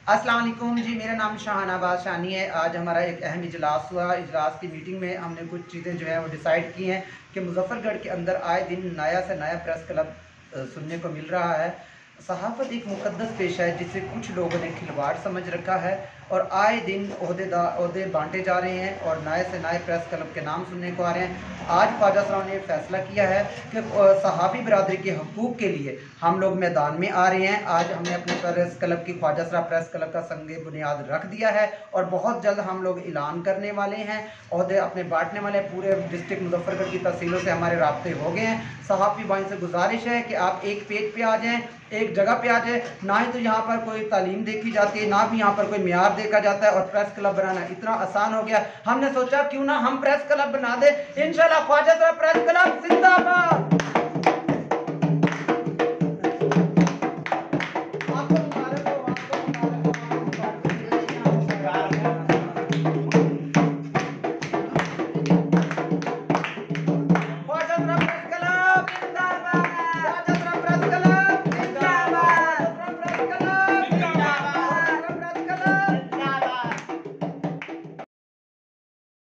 अस्सलाम वालेकुम जी, मेरा नाम शाहनवाज शानी है। आज हमारा एक अहम इजलास हुआ। इजलास की मीटिंग में हमने कुछ चीज़ें जो है वो डिसाइड की हैं कि मुजफ्फरगढ़ के अंदर आए दिन नया से नया प्रेस क्लब सुनने को मिल रहा है। सहाफ़त एक मुक़द्दस पेशा है जिसे कुछ लोगों ने खिलवाड़ समझ रखा है और आए दिन ओहदे बांटे जा रहे हैं और नए से नए प्रेस क्लब के नाम सुनने को आ रहे हैं। आज ख्वाजा साहब ने फैसला किया है कि सहाफ़ी बरादरी के हकूक़ के लिए हम लोग मैदान में आ रहे हैं। आज हमने अपने प्रेस क्लब की ख्वाजा साहब प्रेस क्लब का संग बुनियाद रख दिया है और बहुत जल्द हम लोग ऐलान करने वाले हैं, ओहदे अपने बांटने वाले। पूरे डिस्ट्रिक्ट मुजफ्फरगढ़ की तहसीलों से हमारे राब्ते हो गए हैं। सहाफ़ी भाई से गुजारिश है कि आप एक पेज पे आ जाएँ, एक जगह पे आ जाए। ना ही तो यहाँ पर कोई तालीम देखी जाती है, ना भी यहाँ पर कोई मियार देखा जाता है और प्रेस क्लब बनाना इतना आसान हो गया। हमने सोचा क्यों ना हम प्रेस क्लब बना दे। इंशाल्लाह ख्वाजा साहब प्रेस क्लब जिंदाबाद।